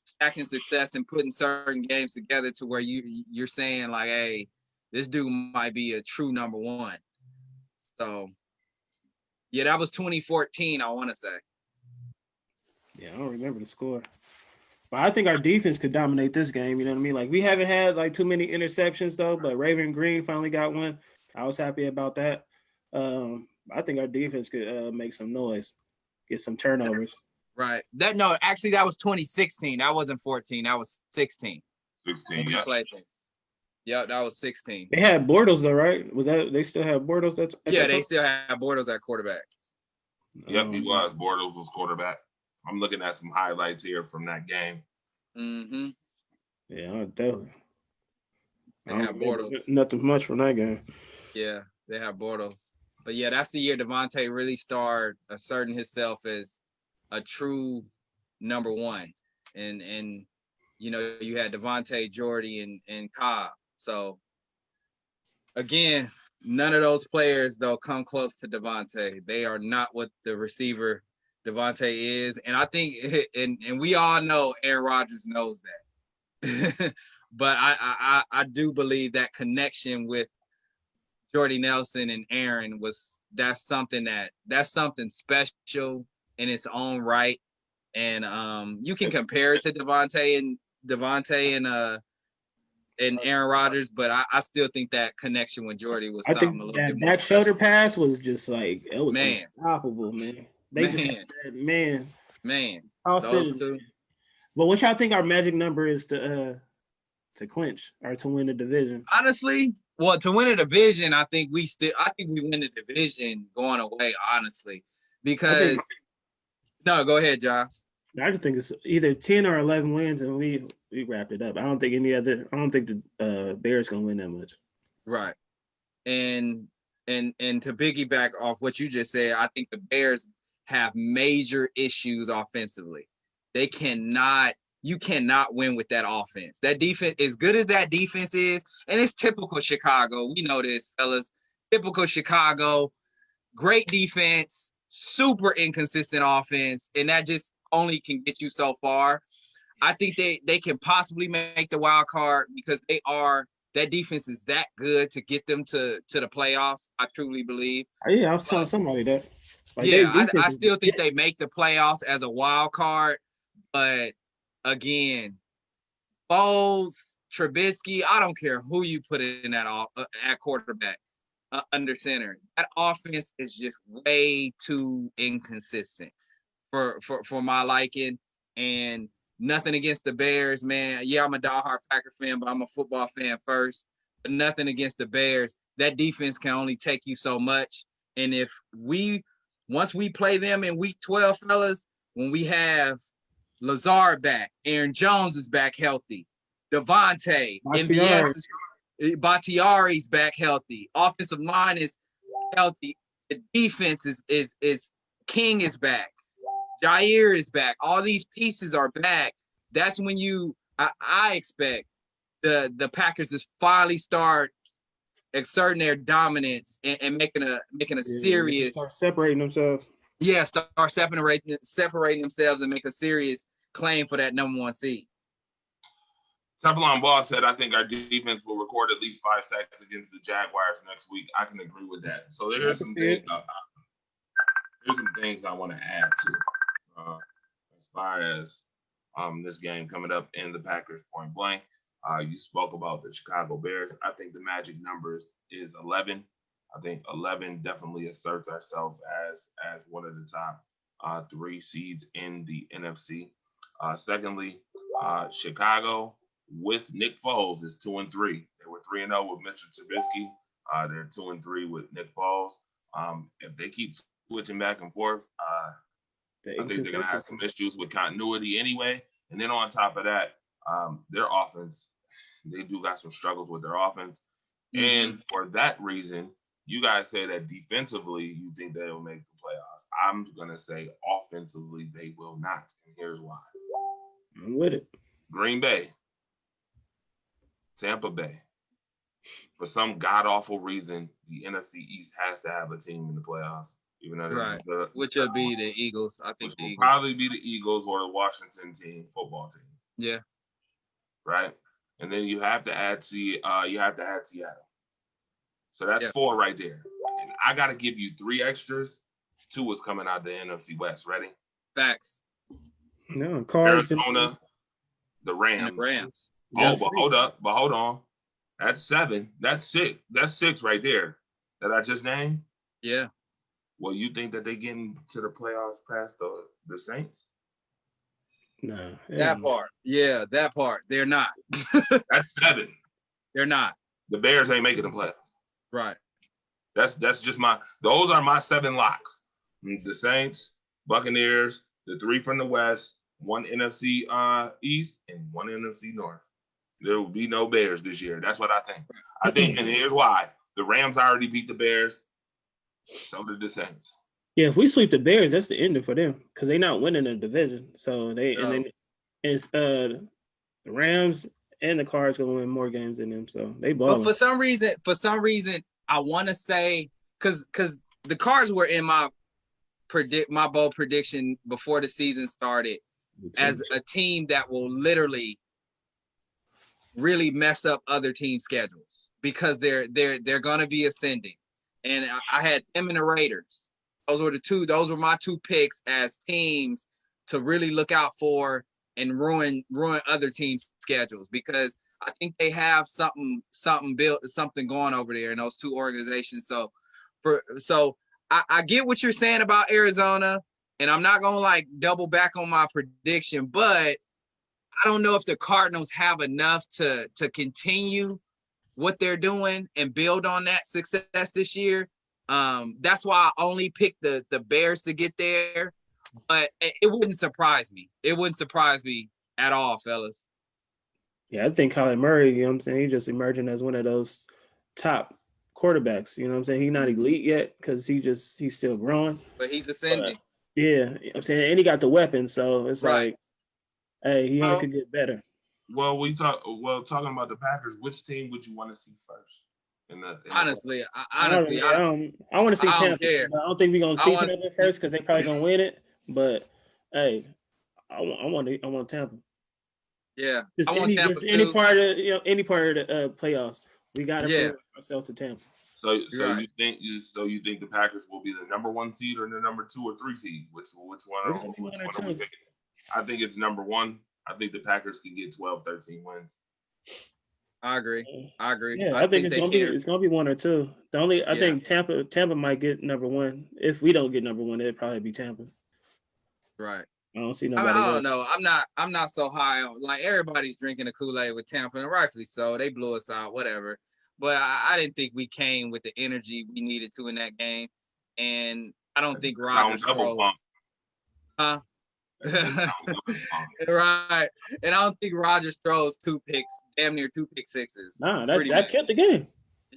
stacking success and putting certain games together to where you're saying like, hey, this dude might be a true number one. So yeah, that was 2014, I want to say. Yeah, I don't remember the score. But I think our defense could dominate this game. You know what I mean? Like we haven't had like too many interceptions though, but Raven Green finally got one. I was happy about that. I think our defense could make some noise, get some turnovers. Right. That was 2016. That wasn't 14. That was 16. 16, yeah. Yeah, that was 16. They had Bortles though, right? Was that they still have Bortles? They still have Bortles at quarterterback. Yep, he was. Bortles was quarterback. I'm looking at some highlights here from that game. Mm-hmm. Yeah, definitely. They have Bortles. Nothing much from that game. Yeah, they have Bortles. But yeah, that's the year Devontae really started asserting himself as a true number one. And you know, you had Devontae, Jordy, and Cobb. So again, none of those players though come close to Devontae. They are not what the receiver Devontae is. And I think and we all know Aaron Rodgers knows that. But I do believe that connection with Jordy Nelson and Aaron that's something special in its own right. And you can compare it to Devontae and Aaron Rodgers, but I still think that connection with Jordy was something a little bit more. That shoulder pass was just like it was unstoppable, man. Those two. But what y'all think our magic number is to clinch or to win the division? Honestly, well, to win a division, I think we win the division going away, honestly. Because no, go ahead, Josh. I just think it's either 10 or 11 wins and we wrapped it up. I don't think the Bears gonna win that much. Right. And to piggyback off what you just said, I think the Bears have major issues offensively. You cannot win with that offense. That defense, as good as that defense is, and it's typical Chicago. We know this, fellas. Typical Chicago, great defense, super inconsistent offense, and that just only can get you so far. I think they can possibly make the wild card because that defense is that good to get them to the playoffs. I truly believe. Yeah, I was telling somebody that. Like I still think they make the playoffs as a wild card, but again, Foles, Trubisky, I don't care who you put in that at quarterback, under center. That offense is just way too inconsistent for my liking. And nothing against the Bears, man. Yeah, I'm a diehard Packer fan, but I'm a football fan first. But nothing against the Bears. That defense can only take you so much. And once we play them in week 12, fellas, when we have Lazard back, Aaron Jones is back healthy, Devontae, MBS, Bakhtiari's back healthy, offensive line is healthy, the defense is King is back, Jair is back, all these pieces are back. That's when I expect the Packers to finally start exerting their dominance and making a serious start separating themselves. Yeah, start separating themselves and make a serious claim for that number one seed. Teflon Ball said, I think our defense will record at least 5 sacks against the Jaguars next week. I can agree with that. So there's some things I want to add to as far as this game coming up in the Packers point blank. You spoke about the Chicago Bears. I think the magic numbers is 11. I think 11 definitely asserts ourselves as one of the top 3 seeds in the NFC. Secondly, Chicago with Nick Foles is 2-3. They were 3-0 with Mitchell Trubisky. They're 2-3 with Nick Foles. If they keep switching back and forth, I think they're going to have some issues with continuity anyway. And then on top of that, their offense, they do got some struggles with their offense. Mm-hmm. And for that reason, you guys say that defensively, you think they will make the playoffs. I'm going to say offensively, they will not. And here's why. I'm with it. Green Bay, Tampa Bay. For some god awful reason, the NFC East has to have a team in the playoffs, even though Right. they're Which would be the Eagles. I think which the will Eagles. probably be the Eagles or the Washington football team. Yeah. Right. And then you have to add Seattle. So that's 4 right there. And I gotta give you 3 extras. 2 is coming out of the NFC West. Ready? Facts. No, Cards Arizona, the Rams. And the Rams. Oh, but hold on. That's 7. That's 6. That's 6 right there that I just named. Yeah. Well, you think that they getting to the playoffs past the Saints? No. That part. Yeah, that part. They're not. That's 7. They're not. The Bears ain't making the playoffs. Right. That's just those are my 7 locks. The Saints, Buccaneers, the 3 from the West, 1 NFC East, and 1 NFC North. There will be no Bears this year. That's what I think. And here's why. The Rams already beat the Bears. So did the Saints. Yeah, if we sweep the Bears, that's the ending for them because they're not winning the division. So it's the Rams and the Cards gonna win more games than them. So they balling. But for some reason, I want to say because the Cards were in my bold prediction before the season started as a team that will literally really mess up other team schedules because they're gonna be ascending. And I had them and the Raiders. Those were my 2 picks as teams to really look out for and ruin other teams' schedules because I think they have something going over there in those 2 organizations. So I get what you're saying about Arizona, and I'm not gonna like double back on my prediction, but I don't know if the Cardinals have enough to continue what they're doing and build on that success this year. That's why I only picked the Bears to get there, but it wouldn't surprise me. It wouldn't surprise me at all, fellas. Yeah, I think Kyler Murray, you know what I'm saying? He's just emerging as one of those top quarterbacks. You know what I'm saying? He's not elite yet because he's still growing. But he's ascending. Yeah, you know what I'm saying? And he got the weapon, so it's like, hey, he only could get better. Well, talking about the Packers, which team would you want to see first? Honestly, I want to see Tampa. I don't think we're gonna see Tampa first because they're probably gonna win it. But hey, I want Tampa. Yeah, I want Tampa too. Any part of the playoffs, we got to prove ourselves to Tampa. So you think the Packers will be the number 1 seed or the number 2 or 3 seed? Which one are we picking? I think it's number 1. I think the Packers can get 12, 13 wins. I agree. Yeah, I think it's gonna be 1 or 2. I think Tampa might get number 1. If we don't get number 1, it'd probably be Tampa. Right. I don't see nobody. I don't know. I'm not so high on, like, everybody's drinking the Kool-Aid with Tampa, and rightfully so. They blew us out, whatever. But I didn't think we came with the energy we needed to in that game, and I don't think Rodgers throws. Right. And I don't think Rodgers throws 2 picks, damn near 2 pick sixes. Nah, that killed the game.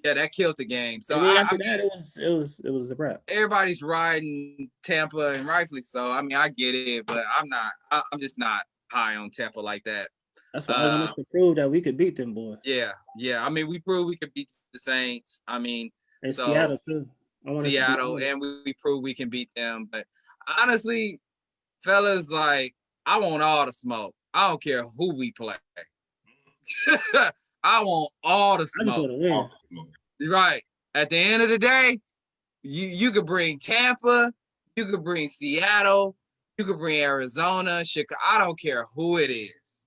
Yeah, that killed the game. So after that, it was the wrap. Everybody's riding Tampa, and rightfully so. I mean, I get it, but I'm just not high on Tampa like that. That's why I want us to prove that we could beat them boys. Yeah. I mean, we proved we could beat the Saints. I mean, and Seattle too. Seattle, and we proved we can beat them. But honestly, fellas, like, I want all the smoke. I don't care who we play. I want all the smoke. Right. At the end of the day, you could bring Tampa, you could bring Seattle, you could bring Arizona, Chicago. I don't care who it is.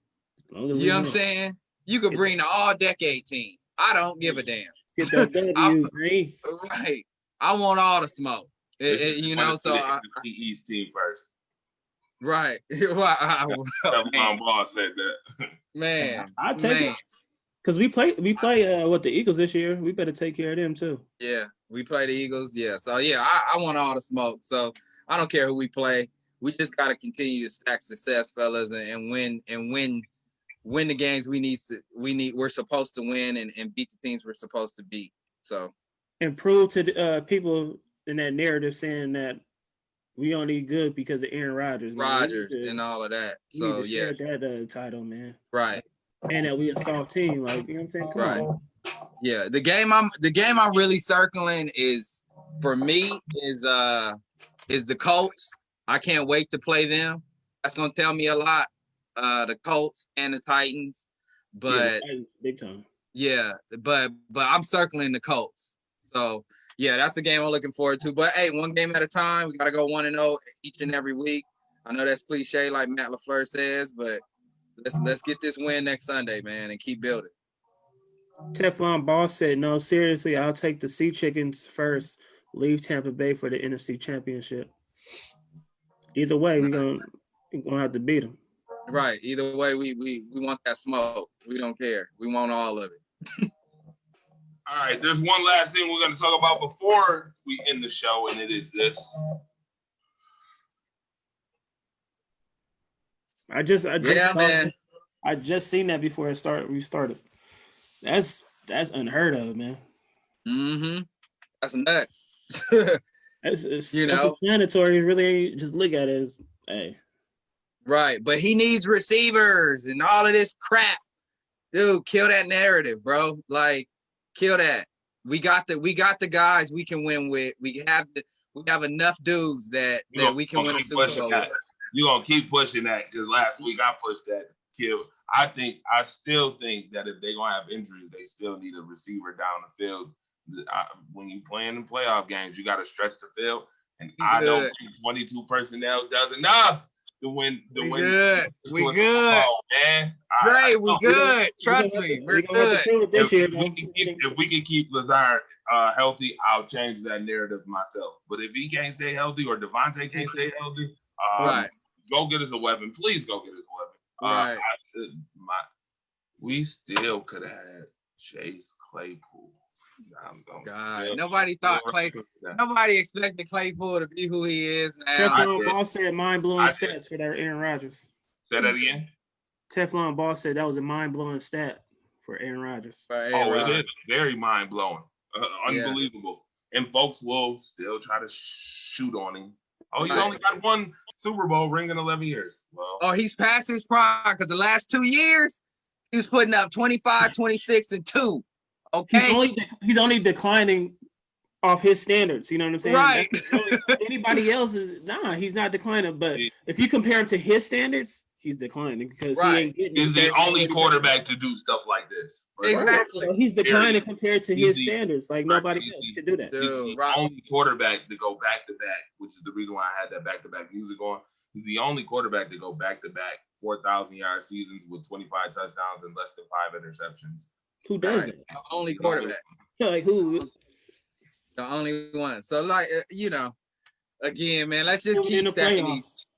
You know what I'm saying? You could bring the all-decade team. I don't give a damn. Get that W, right. I want all the smoke. You know, so the East team first. Right. Ball said that. Man, I take it. Because we play with the Eagles this year. We better take care of them too. Yeah, we play the Eagles. Yeah. So yeah, I want all the smoke. So I don't care who we play. We just gotta continue to stack success, fellas, and win the games we're supposed to win and beat the teams we're supposed to beat. So and prove to people in that narrative saying that We only good because of Aaron Rodgers, man. Rodgers and all of that. We need So to yeah, share that title, man. right, And that we a soft team, like you know what I'm saying. Come right. on. Yeah, the game I'm really circling is for me is the Colts. I can't wait to play them. That's gonna tell me a lot. The Colts and the Titans, Yeah, the but Titans, big time. yeah, but I'm circling the Colts. So yeah, that's the game I'm looking forward to. But hey, one game at a time. We gotta go 1-0 each and every week. I know that's cliche, like Matt LaFleur says, but let's get this win next Sunday, man, and keep building. Teflon Boss said, "No, seriously, I'll take the Sea Chickens first. Leave Tampa Bay for the NFC Championship. Either way, we gonna have to beat them." Right. Either way, we want that smoke. We don't care. We want all of it. All right, there's one last thing we're going to talk about before we end the show, and it is this. I just man. I just seen that before we started. That's unheard of, man. Mm-hmm. That's nuts. It's self-explanatory. Really, just look at it as, hey. Right, but he needs receivers and all of this crap. Dude, kill that narrative, bro. Like, kill that. We got the guys we can win with. We have enough dudes that we can win a Super Bowl. You're gonna keep pushing that because last week I pushed that kill. I still think that if they're gonna have injuries, they still need a receiver down the field. When you playing in playoff games, you got to stretch the field, and I don't think 22 personnel does enough to win. We good. Man. Great, we good. Trust me, we're good. If we can keep Lazard healthy, I'll change that narrative myself. But if he can't stay healthy or Devontae can't stay healthy, go get us a weapon. Please go get us a weapon. We still could have had Chase Claypool. God, nobody thought nobody expected Claypool to be who he is now. Teflon Boss said mind-blowing stats for that Aaron Rodgers. Say that again. Teflon Boss said that was a mind-blowing stat for Aaron Rodgers. It is very mind-blowing. Unbelievable. And folks will still try to shoot on him. Oh, he's only got one Super Bowl ring in 11 years. Well, he's past his prime because the last 2 years, he was putting up 25, 26, and 2. Okay. He's only declining off his standards. You know what I'm saying? Right. Anybody else he's not declining. But if you compare him to his standards, he's declining because he's the only quarterback to do stuff like this. Exactly. So he's declining compared to his standards. Like nobody else can do that. He's the only quarterback to go back to back, which is the reason why I had that back to back music on. He's the only quarterback to go back to back 4,000-yard seasons with 25 touchdowns and less than 5 interceptions. Who does that? The only quarterback. Like who? The only one. So again, man, let's just keep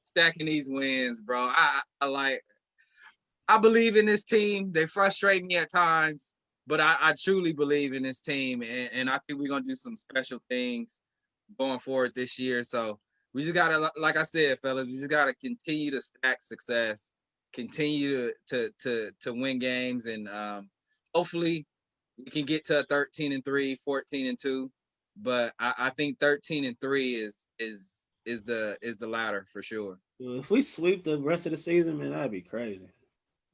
stacking these wins, bro. I believe in this team. They frustrate me at times, but I truly believe in this team, and I think we're gonna do some special things going forward this year. So we just gotta, like I said, fellas, we just gotta continue to stack success, continue to win games, and hopefully we can get to 13-3, 14-2. But I think 13-3 is the ladder for sure. If we sweep the rest of the season, man, that'd be crazy.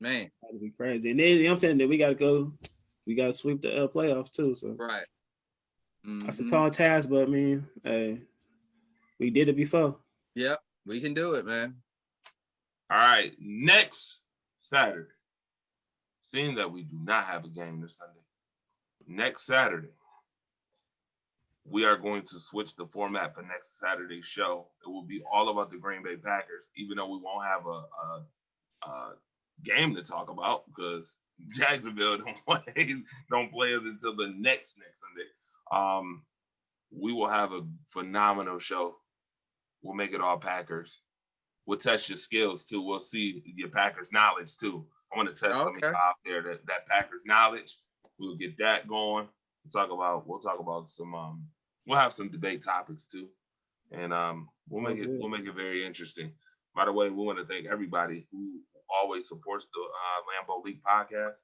Man, that'd be crazy. And then you know what I'm saying that we gotta sweep the playoffs too. So right, that's a tall task, but I mean, hey, we did it before. Yep, we can do it, man. All right, next Saturday. Seeing that we do not have a game this Sunday, next Saturday, we are going to switch the format for next Saturday's show. It will be all about the Green Bay Packers, even though we won't have a game to talk about because Jacksonville don't play us until the next Sunday. We will have a phenomenal show. We'll make it all Packers. We'll test your skills too. We'll see your Packers knowledge too. I want to test something out there that Packers knowledge. We'll get that going. We'll talk about some. We'll have some debate topics too, and we'll make it very interesting. By the way, we want to thank everybody who always supports the Lambeau League podcast.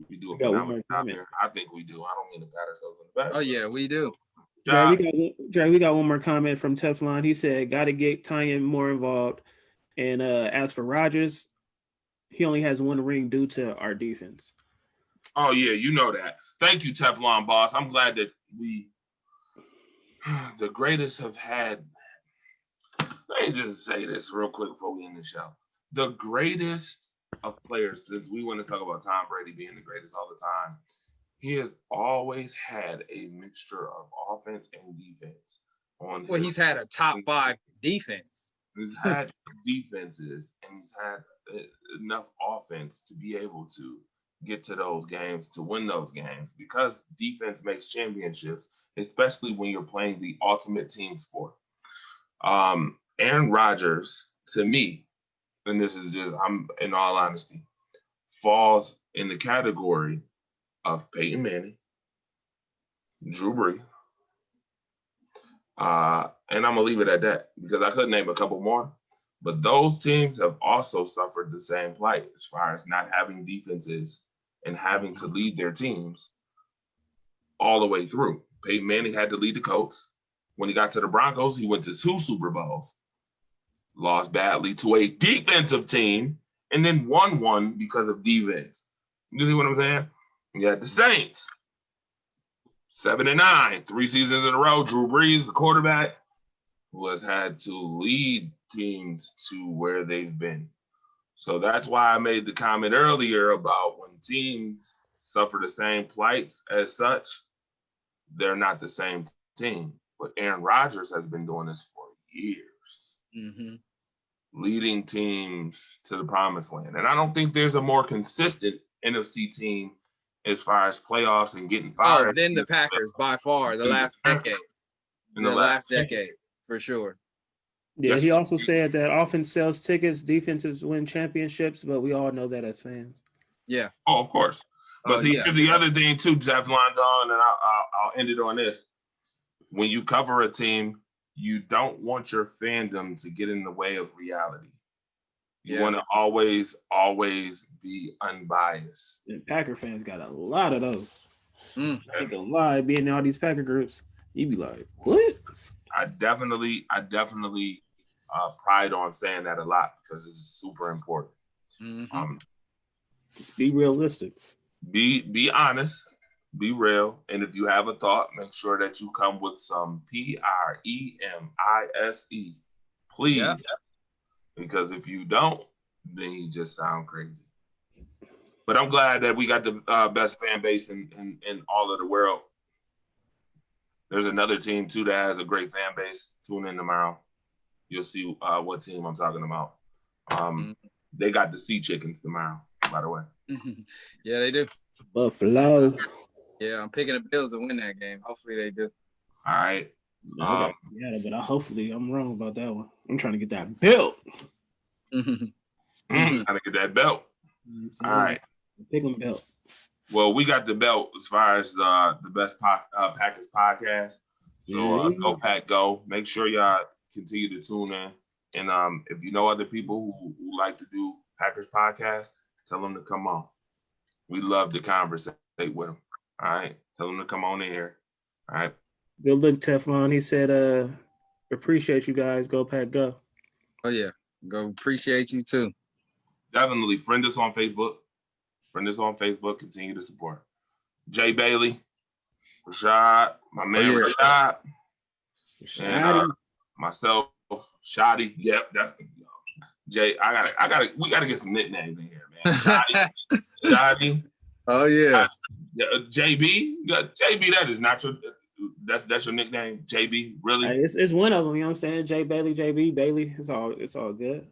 We do a phenomenal job here. I think we do. I don't mean to pat ourselves on the back. Oh yeah, we do. Dre, we got one more comment from Teflon. He said, "Got to get Tanya more involved." And as for Rodgers, he only has one ring due to our defense. Oh yeah, you know that. Thank you, Teflon boss. I'm glad that the greatest have had. Let me just say this real quick before we end the show. The greatest of players, since we want to talk about Tom Brady being the greatest all the time, he has always had a mixture of offense and defense. He's had a top 5 defense. He's had defenses and he's had enough offense to be able to get to those games, to win those games, because defense makes championships, especially when you're playing the ultimate team sport. Aaron Rodgers, to me, and this is just, I'm in all honesty, falls in the category of Peyton Manning, Drew Brees, and I'm gonna leave it at that because I could name a couple more. But those teams have also suffered the same plight as far as not having defenses and having to lead their teams all the way through. Peyton Manning had to lead the Colts. When he got to the Broncos, he went to 2 Super Bowls, lost badly to a defensive team, and then won one because of defense. You see what I'm saying? You had the Saints, 7-9, 3 seasons in a row. Drew Brees, the quarterback, who has had to lead teams to where they've been. So that's why I made the comment earlier about when teams suffer the same plights as such, they're not the same team. But Aaron Rodgers has been doing this for years, leading teams to the promised land. And I don't think there's a more consistent NFC team as far as playoffs and getting fired. Than the Packers by far, the last decade. In the last decade, for sure. Yeah, he also said that offense sells tickets, defenses win championships, but we all know that as fans. Yeah. Oh, of course. But here's the other thing too, Jeff London, and I'll end it on this. When you cover a team, you don't want your fandom to get in the way of reality. You want to always be unbiased. And Packer fans got a lot of those. I ain't gonna lie, being in all these Packer groups, you be like, what? I definitely pride on saying that a lot because it's super important. Just be realistic. Be honest. Be real. And if you have a thought, make sure that you come with some PREMISE. Please. Yeah. Because if you don't, then you just sound crazy. But I'm glad that we got the best fan base in all of the world. There's another team, too, that has a great fan base. Tune in tomorrow. You'll see what team I'm talking about. They got the Sea Chickens tomorrow, by the way. Yeah, they do. Buffalo. Yeah, I'm picking the Bills to win that game. Hopefully they do. All right. But hopefully I'm wrong about that one. I'm trying to get that belt. Trying to get that belt. All right. Pick them belt. Well, we got the belt as far as the best Packers podcast. So go Pack, go. Make sure y'all continue to tune in. And if you know other people who like to do Packers podcast, tell them to come on. We love to conversate with them. All right. Tell them to come on in here. All right. Good look, Teflon. He said, appreciate you guys. Go Pack, go. Oh, yeah. Go appreciate you, too. Definitely. Friend us on Facebook. Continue to support. Jay Bailey, Rashad, my man Rashad. And myself, Shotty. Yep, that's Jay. We gotta get some nicknames in here, man. Shotty. Oh yeah. JB. JB, that is not your that's your nickname, JB. Really? Hey, it's one of them, you know what I'm saying? Jay Bailey, JB, Bailey. It's all good.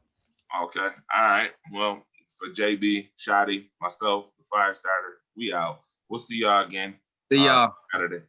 Okay. All right. Well, for JB, Shotty, myself, the Fire Starter, we out. We'll see y'all again. See y'all Saturday.